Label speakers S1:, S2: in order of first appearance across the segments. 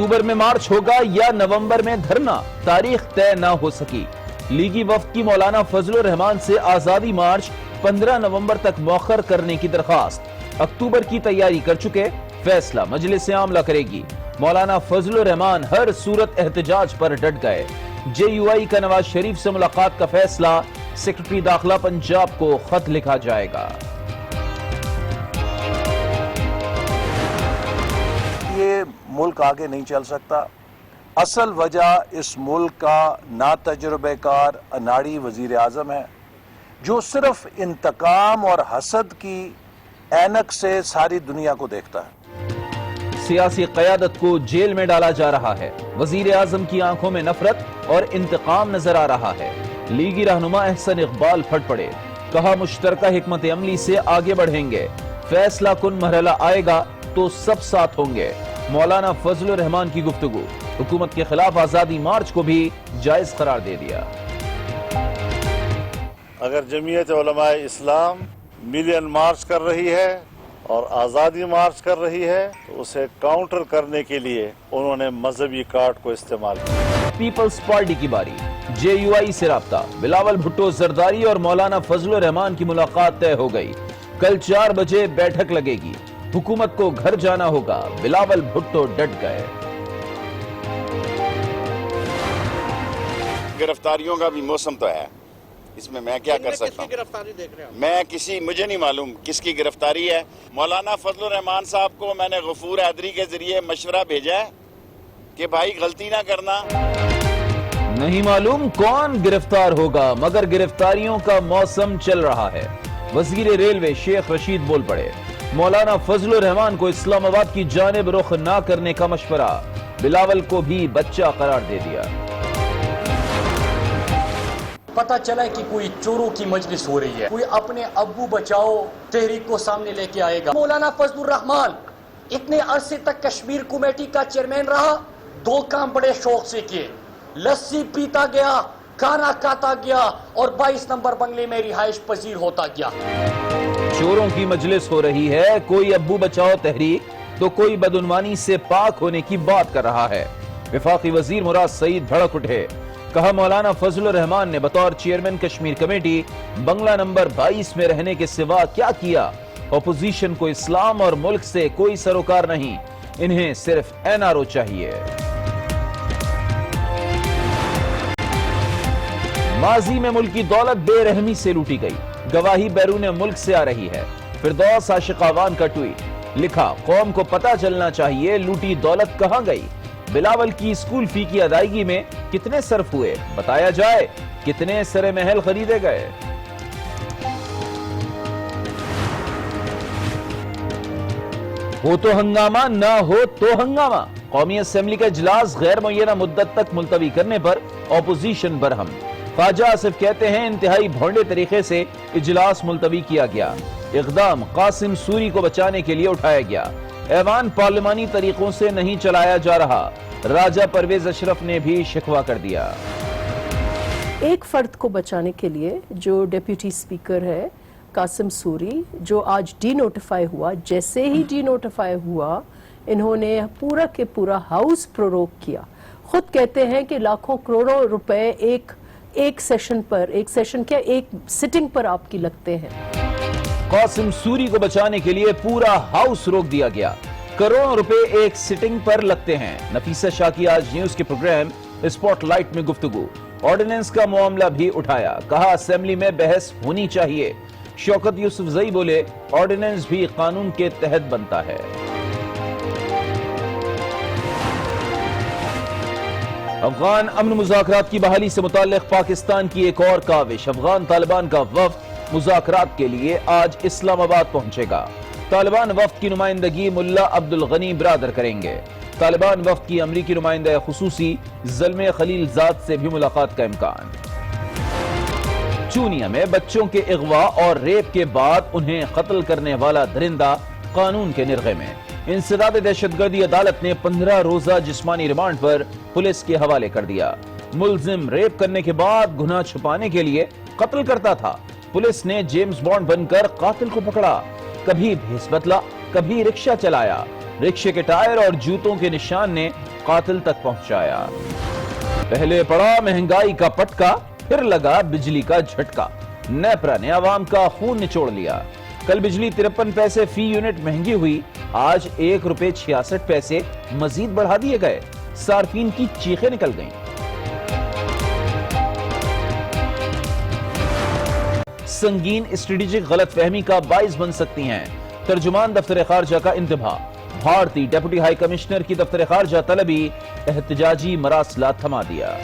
S1: اکتوبر میں مارچ ہوگا یا نومبر میں دھرنا، تاریخ طے نہ ہو سکی۔ لیگی وفد کی مولانا فضل الرحمان سے آزادی مارچ 15 نومبر تک مؤخر کرنے کی درخواست۔ اکتوبر کی تیاری کر چکے، فیصلہ مجلس عاملہ کرے گی۔ مولانا فضل الرحمان ہر صورت احتجاج پر ڈٹ گئے۔ جے یو آئی کا نواز شریف سے ملاقات کا فیصلہ، سیکرٹری داخلہ پنجاب کو خط لکھا جائے گا۔
S2: یہ ملک آگے نہیں چل سکتا۔ اصل وجہ اس ملک کا ناتجربہ کار اناڑی وزیر اعظم ہے، جو صرف انتقام اور حسد کی اینک سے ساری دنیا کو دیکھتا ہے۔
S1: سیاسی قیادت کو جیل میں ڈالا جا رہا ہے۔ وزیر اعظم کی آنکھوں میں نفرت اور انتقام نظر آ رہا ہے۔ لیگی رہنما احسن اقبال پھٹ پڑے، کہا مشترکہ حکمت عملی سے آگے بڑھیں گے، فیصلہ کن مرحلہ آئے گا تو سب ساتھ ہوں گے۔ مولانا فضل الرحمان کی گفتگو، حکومت کے خلاف آزادی مارچ کو بھی جائز قرار دے دیا۔
S3: اگر جمعیت علماء اسلام ملین مارچ کر رہی ہے اور آزادی مارچ کر رہی ہے تو اسے کاؤنٹر کرنے کے لیے انہوں نے مذہبی کارڈ کو استعمال کیا۔
S1: پیپلز پارٹی کی باری، جے یو آئی سے رابطہ، بلاول بھٹو زرداری اور مولانا فضل الرحمان کی ملاقات طے ہو گئی۔ کل 4 بجے بیٹھک لگے گی، حکومت کو گھر جانا ہوگا، بلاول بھٹو ڈٹ گئے۔
S4: گرفتاریوں کا بھی موسم تو ہے، اس میں کیا کر سکتا ہوں؟ مجھے نہیں معلوم کس کی گرفتاری ہے۔ مولانا فضل الرحمان صاحب کو میں نے غفور حیدری کے ذریعے مشورہ بھیجا ہے کہ بھائی غلطی نہ کرنا۔
S1: نہیں معلوم کون گرفتار ہوگا، مگر گرفتاریوں کا موسم چل رہا ہے۔ وزیر ریلوے شیخ رشید بول پڑے، مولانا فضل الرحمان کو اسلام آباد کی جانب رخ نہ کرنے کا مشورہ، بلاول کو بھی بچہ قرار دے دیا۔
S5: پتہ چلا کہ کوئی چوروں کی مجلس ہو رہی ہے، کوئی اپنے ابو بچاؤ تحریک کو سامنے لے کے آئے گا۔ مولانا فضل الرحمان اتنے عرصے تک کشمیر کمیٹی کا چیئرمین رہا، 2 کام بڑے شوق سے کیے، لسی پیتا گیا، کھانا کھاتا گیا اور 22 نمبر بنگلے میں رہائش پذیر ہوتا گیا۔
S1: چوروں کی مجلس ہو رہی ہے، کوئی ابو بچاؤ تحریک تو کوئی بدعنوانی سے پاک ہونے کی بات کر رہا ہے۔ وفاقی وزیر مراد سعید بھڑک اٹھے، کہا مولانا فضل الرحمان نے بطور چیئرمین کشمیر کمیٹی بنگلہ نمبر 22 میں رہنے کے سوا کیا کیا؟ اپوزیشن کو اسلام اور ملک سے کوئی سروکار نہیں، انہیں صرف این آر او چاہیے۔ ماضی میں ملکی دولت بے رحمی سے لوٹی گئی، گواہی بیرون ملک سے آ رہی ہے۔ فردوس عاشق آوان کا ٹویٹ، لکھا قوم کو پتہ چلنا چاہیے لوٹی دولت کہاں گئی، بلاول کی اسکول فی کی ادائیگی میں کتنے صرف ہوئے، بتایا جائے کتنے سرے محل خریدے گئے۔ ہو تو ہنگامہ، نہ ہو تو ہنگامہ، قومی اسمبلی کا اجلاس غیر معینہ مدت تک ملتوی کرنے پر اپوزیشن برہم۔ خواجہ آصف کہتے ہیں انتہائی بھونڈے طریقے سے اجلاس ملتوی کیا گیا، اقدام قاسم سوری کو بچانے کے لیے اٹھایا گیا، ایوان پارلیمانی طریقوں سے نہیں چلایا جا رہا، راجہ پرویز اشرف نے بھی شکوہ کر دیا۔
S6: ایک فرد کو بچانے کے لیے جو ڈیپیوٹی سپیکر ہے قاسم سوری، جو آج ڈی نوٹیفائی ہوا، جیسے ہی ڈی نوٹیفائی ہوا انہوں نے پورا کے پورا ہاؤس پروروک کیا۔ خود کہتے ہیں کہ لاکھوں کروڑوں روپے ایک سیشن پر، ایک سیشن کیا ایک سٹنگ پر آپ کی لگتے ہیں۔
S1: قاسم سوری کو بچانے کے لیے پورا ہاؤس روک دیا گیا، کروڑوں روپے ایک سٹنگ پر لگتے ہیں۔ نفیسہ شاہ کی آج نیوز کے پروگرام اسپاٹ لائٹ میں گفتگو، آرڈیننس کا معاملہ بھی اٹھایا، کہا اسمبلی میں بحث ہونی چاہیے۔ شوکت یوسف زئی بولے آرڈیننس بھی قانون کے تحت بنتا ہے۔ افغان امن مذاکرات کی بحالی سے متعلق پاکستان کی ایک اور کاوش، افغان طالبان کا وفد مذاکرات کے لیے آج اسلام آباد پہنچے گا۔ طالبان وفد کی نمائندگی ملا عبد الغنی برادر کریں گے۔ طالبان وفد کی امریکی نمائندہ خصوصی زلمے خلیل زاد سے بھی ملاقات کا امکان۔ چونیا میں بچوں کے اغوا اور ریپ کے بعد انہیں قتل کرنے والا درندہ قانون کے نرغے میں۔ انسداد دہشت گردی عدالت نے 15 روزہ جسمانی ریمانڈ پر پولیس کے حوالے کر دیا۔ ملزم ریپ کرنے کے بعد گناہ چھپانے کے لیے قتل کرتا تھا۔ پولیس نے جیمز بانڈ بن کر قاتل کو پکڑا، کبھی بھیس بدلا، کبھی رکشہ چلایا۔ رکشے کے ٹائر اور جوتوں کے نشان نے قاتل تک پہنچایا۔ پہلے پڑا مہنگائی کا پٹکا، پھر لگا بجلی کا جھٹکا، نیپرا نے عوام کا خون نچوڑ لیا۔ کل بجلی 53 پیسے فی یونٹ مہنگی ہوئی، آج 1 روپے 66 پیسے مزید بڑھا دیے گئے، صارفین کی چیخیں نکل گئیں۔ سنگین اسٹریٹجک غلط فہمی کا باعث بن سکتی ہیں، ترجمان دفتر خارجہ کا انتباہ۔ بھارتی ڈیپٹی ہائی کمشنر کی دفتر خارجہ طلبی، احتجاجی مراسلہ تھما دیا۔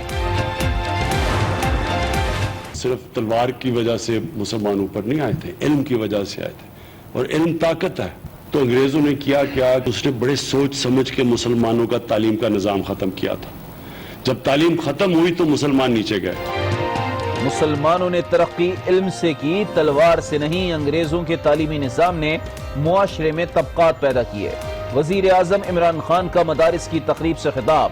S7: صرف تلوار کی وجہ سے مسلمان اوپر نہیں آئے تھے، علم کی وجہ سے آئے تھے، اور علم طاقت ہے۔ تو انگریزوں نے کیا اس نے بڑے سوچ سمجھ کے مسلمانوں کا تعلیم کا نظام ختم کیا تھا۔ جب تعلیم ختم ہوئی تو مسلمان نیچے گئے۔
S1: مسلمانوں نے ترقی علم سے کی، تلوار سے نہیں۔ انگریزوں کے تعلیمی نظام نے معاشرے میں طبقات پیدا کیے۔ وزیر اعظم عمران خان کا مدارس کی تقریب سے خطاب،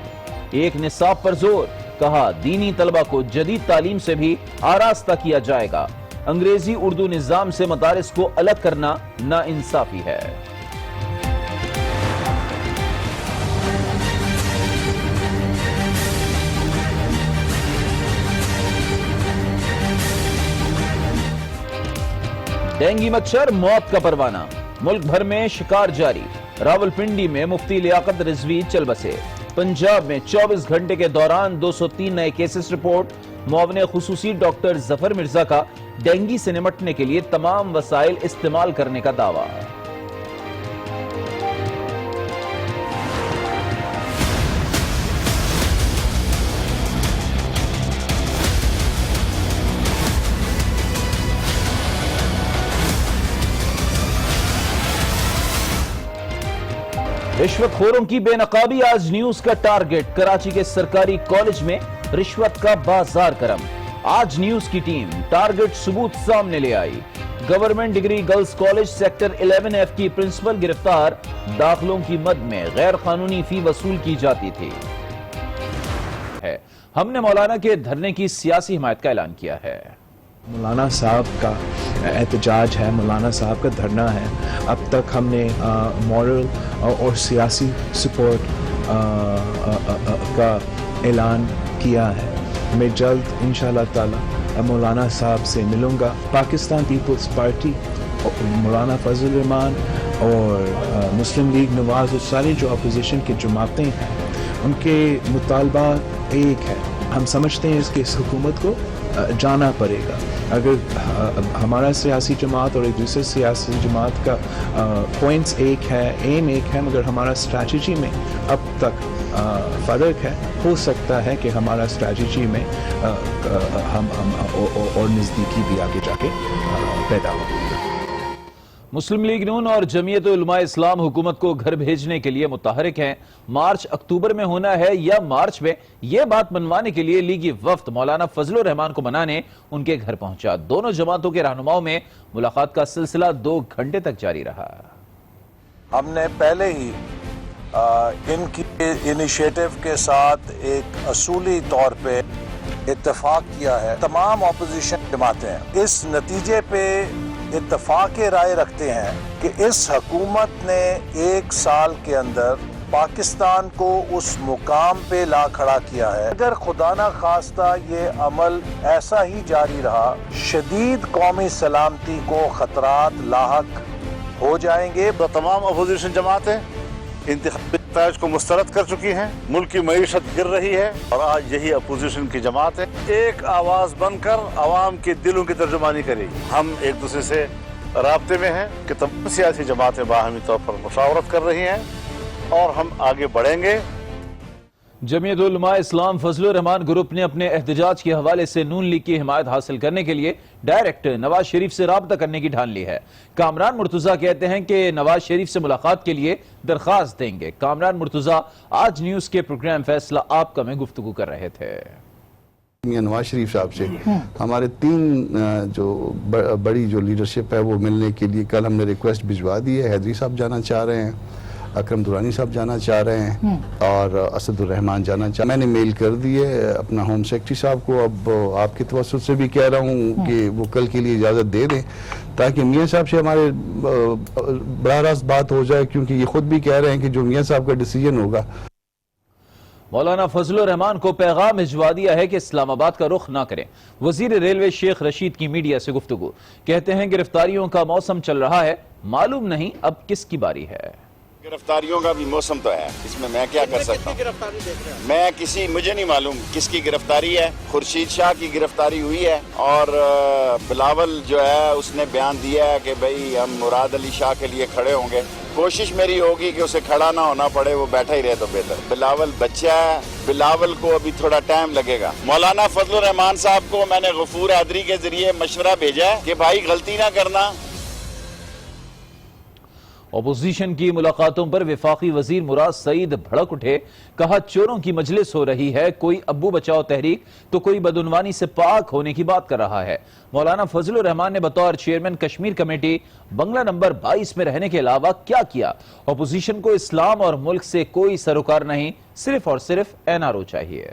S1: ایک نصاب پر زور، کہا دینی طلبہ کو جدید تعلیم سے بھی آراستہ کیا جائے گا۔ انگریزی اردو نظام سے مدارس کو الگ کرنا ناانصافی ہے۔ ڈینگی مچھر موت کا پروانہ، ملک بھر میں شکار جاری۔ راولپنڈی میں مفتی لیاقت رضوی چل بسے۔ پنجاب میں 24 گھنٹے کے دوران 203 نئے کیسز رپورٹ۔ معاون خصوصی ڈاکٹر ظفر مرزا کا ڈینگی سے نمٹنے کے لیے تمام وسائل استعمال کرنے کا دعویٰ۔ رشوت خوروں کی بے نقابی آج نیوز کا ٹارگٹ۔ کراچی کے سرکاری کالج میں رشوت کا بازار کرم۔ آج نیوز کی ٹیم ٹارگٹ ثبوت سامنے لے آئی۔ Government degree girls college sector 11F کی پرنسپل گرفتار، داخلوں کی مد میں غیر قانونی فی وصول کی جاتی تھی۔ ہم نے مولانا کے دھرنے کی سیاسی حمایت کا اعلان کیا ہے۔
S8: مولانا صاحب کا احتجاج ہے، مولانا صاحب کا دھرنا ہے۔ اب تک ہم نے مورل اور سیاسی سپورٹ کا اعلان کیا ہے۔ میں جلد انشاءاللہ تعالی مولانا صاحب سے ملوں گا۔ پاکستان پیپلز پارٹی، مولانا فضل الرحمان اور مسلم لیگ نواز اور سارے جو اپوزیشن کی جماعتیں ہیں، ان کے مطالبات ایک ہے۔ ہم سمجھتے ہیں اس حکومت کو جانا پڑے گا۔ اگر ہمارا سیاسی جماعت اور ایک دوسرے سیاسی جماعت کا پوائنٹس ایک ہے، ایم ایک ہے، مگر ہمارا اسٹریٹجی میں اب تک فرق ہے۔ ہو سکتا ہے کہ ہمارا اسٹریٹجی میں ہم اور نزدیکی بھی آگے جا کے پیدا ہو۔
S1: مسلم لیگ نون اور جمعیت علماء اسلام حکومت کو گھر بھیجنے کے لیے متحرک ہیں۔ مارچ اکتوبر میں ہونا ہے یا مارچ میں، یہ بات منوانے کے لیے لیگی وفد مولانا فضل الرحمان کو منانے ان کے گھر پہنچا۔ دونوں جماعتوں کے رہنماؤں میں ملاقات کا سلسلہ 2 گھنٹے تک جاری رہا۔
S2: ہم نے پہلے ہی ان کی انیشیٹو کے ساتھ ایک اصولی طور پہ اتفاق کیا ہے۔ تمام اپوزیشن جماعتیں اس نتیجے پہ اتفاق رائے رکھتے ہیں کہ اس حکومت نے 1 سال کے اندر پاکستان کو اس مقام پہ لا کھڑا کیا ہے۔ اگر خدا نہ خواستہ یہ عمل ایسا ہی جاری رہا، شدید قومی سلامتی کو خطرات لاحق ہو جائیں گے۔
S3: تمام اپوزیشن جماعتیں انتخابی نتائج کو مسترد کر چکی ہیں، ملک کی معیشت گر رہی ہے، اور آج یہی اپوزیشن کی جماعتیں ایک آواز بن کر عوام کے دلوں کی ترجمانی کرے گی۔ ہم ایک دوسرے سے رابطے میں ہیں کہ تمام سیاسی جماعتیں باہمی طور پر مشاورت کر رہی ہیں اور ہم آگے بڑھیں گے۔
S1: جمعیت علماء اسلام فضل الرحمان گروپ نے اپنے احتجاج کے حوالے سے نون لیگ کی حمایت حاصل کرنے کے لیے ڈائریکٹ نواز شریف سے رابطہ کرنے کی ٹھان لی ہے۔ کامران مرتضیٰ کہتے ہیں کہ نواز شریف سے ملاقات کے لیے درخواست دیں گے۔ کامران مرتضیٰ آج نیوز کے پروگرام فیصلہ آپ کا میں گفتگو کر رہے تھے۔
S9: میاں نواز شریف صاحب سے ہمارے 3 جو بڑی جو لیڈرشپ ہے وہ ملنے کے لیے کل ہم نے ریکویسٹ بھجوا دی ہے۔ حیدری صاحب جانا چاہ رہے ہیں، اکرم دورانی صاحب جانا چاہ رہے ہیں، اور اسد الرحمان جانا چاہ رہے ہیں۔ میں نے میل کر دی ہے اپنا ہوم سیکرٹری صاحب کو۔ اب آپ کے توسط سے بھی کہہ رہا ہوں کہ وہ کل کے لیے اجازت دے دیں تاکہ میاں صاحب سے ہمارے براہ راست بات ہو جائے، کیونکہ یہ خود بھی کہہ رہے ہیں کہ جو میاں صاحب کا ڈیسیجن ہوگا۔
S1: مولانا فضل الرحمان کو پیغام بھجوا دیا ہے کہ اسلام آباد کا رخ نہ کریں. وزیر ریلوے شیخ رشید کی میڈیا سے گفتگو. کہتے ہیں گرفتاریوں کا موسم چل رہا ہے, معلوم نہیں اب کس کی باری ہے.
S4: گرفتاریوں کا بھی موسم تو ہے, اس میں میں کیا کر سکتا ہوں. مجھے نہیں معلوم کس کی گرفتاری ہے. خورشید شاہ کی گرفتاری ہوئی ہے اور بلاول جو ہے اس نے بیان دیا ہے کہ بھئی ہم مراد علی شاہ کے لیے کھڑے ہوں گے. کوشش میری ہوگی کہ اسے کھڑا نہ ہونا پڑے, وہ بیٹھا ہی رہے تو بہتر. بلاول بچہ ہے, بلاول کو ابھی تھوڑا ٹائم لگے گا. مولانا فضل الرحمان صاحب کو میں نے غفور حیدری کے ذریعے مشورہ بھیجا ہے کہ بھائی غلطی نہ کرنا.
S1: اپوزیشن کی ملاقاتوں پر وفاقی وزیر مراد سعید بھڑک اٹھے. کہا چوروں کی مجلس ہو رہی ہے, کوئی ابو بچاؤ تحریک تو کوئی بدعنوانی سے پاک ہونے کی بات کر رہا ہے. مولانا فضل الرحمان نے بطور چیئرمین کشمیر کمیٹی بنگلہ نمبر 22 میں رہنے کے علاوہ کیا کیا؟ اپوزیشن کو اسلام اور ملک سے کوئی سروکار نہیں, صرف اور صرف NRO چاہیے.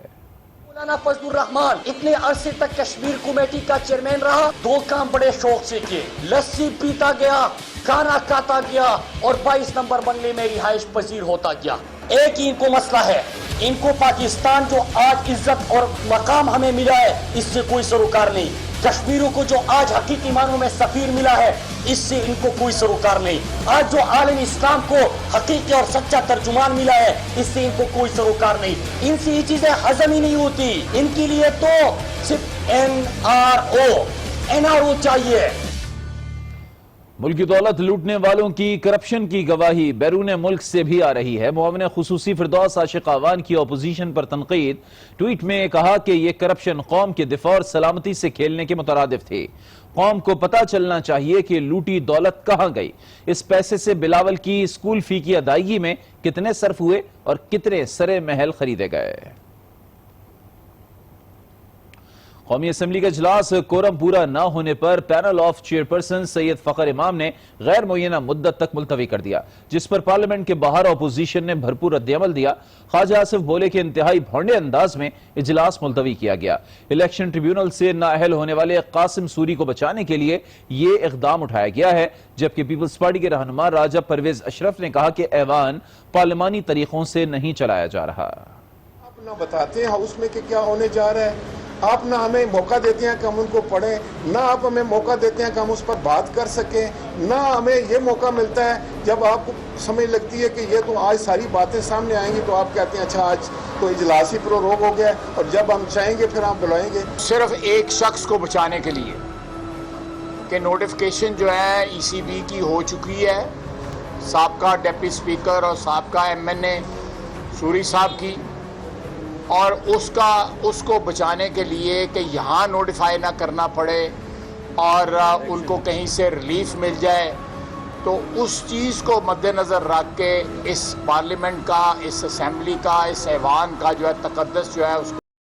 S5: مولانا فضل الرحمان اتنے عرصے تک کشمیر کمیٹی کا چیئرمین رہا. 2 کام بڑے شوق سے کیے, لسی پیتا گیا, کھانا کھاتا گیا اور 22 نمبر بنگلے میں رہائش پذیر ہوتا گیا. ایک ہی ان کو مسئلہ ہے, ان کو پاکستان جو آج عزت اور مقام ہمیں ملا ہے اس سے کوئی سروکار نہیں. کشمیروں کو جو آج حقیقی معنوں میں سفیر ملا ہے اس سے ان کو کوئی سروکار نہیں. آج جو عالم اسلام کو حقیقی اور سچا ترجمان ملا ہے اس سے ان کو کوئی سروکار نہیں. ان سے یہ چیزیں ہضم ہی نہیں ہوتی. ان کے لیے تو صرف NRO چاہیے.
S1: ملکی دولت لوٹنے والوں کی کرپشن کی گواہی بیرون ملک سے بھی آ رہی ہے. معاون خصوصی فردوس عاشق آوان کی اپوزیشن پر تنقید. ٹویٹ میں کہا کہ یہ کرپشن قوم کے دفاع اور سلامتی سے کھیلنے کے مترادف تھی. قوم کو پتہ چلنا چاہیے کہ لوٹی دولت کہاں گئی. اس پیسے سے بلاول کی اسکول فی کی ادائیگی میں کتنے صرف ہوئے اور کتنے سرے محل خریدے گئے. قومی اسمبلی کا اجلاس کورم پورا نہ ہونے پر پینل آف چیئرپرسن سید فخر امام نے غیر معینہ مدت تک ملتوی کر دیا, جس پر پارلیمنٹ کے باہر اپوزیشن نے بھرپور رد عمل دیا. خواجہ آصف بولے کہ انتہائی بھونڈے انداز میں اجلاس ملتوی کیا گیا. الیکشن ٹریبیونل سے نااہل ہونے والے قاسم سوری کو بچانے کے لیے یہ اقدام اٹھایا گیا ہے, جبکہ پیپلز پارٹی کے رہنما راجہ پرویز اشرف نے کہا کہ ایوان پارلیمانی طریقوں سے نہیں چلایا جا رہا.
S10: آپ نہ بتاتے ہیں ہاؤس میں کہ کیا ہونے جا رہا ہے, آپ نہ ہمیں موقع دیتے ہیں کہ ہم ان کو پڑھیں, نہ آپ ہمیں موقع دیتے ہیں کہ ہم اس پر بات کر سکیں, نہ ہمیں یہ موقع ملتا ہے جب آپ کو سمجھ لگتی ہے کہ یہ تو آج ساری باتیں سامنے آئیں گی تو آپ کہتے ہیں اچھا آج تو اجلاس ہی پروروگ ہو گیا, اور جب ہم چاہیں گے پھر ہم بلائیں گے.
S11: صرف ایک شخص کو بچانے کے لیے کہ نوٹیفیکیشن جو ہے ECB کی ہو چکی ہے, سابقہ ڈپٹی اسپیکر اور سابقہ MNA سوری صاحب کی, اور اس کو بچانے کے لیے کہ یہاں نوٹیفائی نہ کرنا پڑے اور ان کو کہیں سے ریلیف مل جائے, تو اس چیز کو مد نظر رکھ کے اس پارلیمنٹ کا, اس اسمبلی کا, اس ایوان کا جو ہے تقدس جو ہے اس کو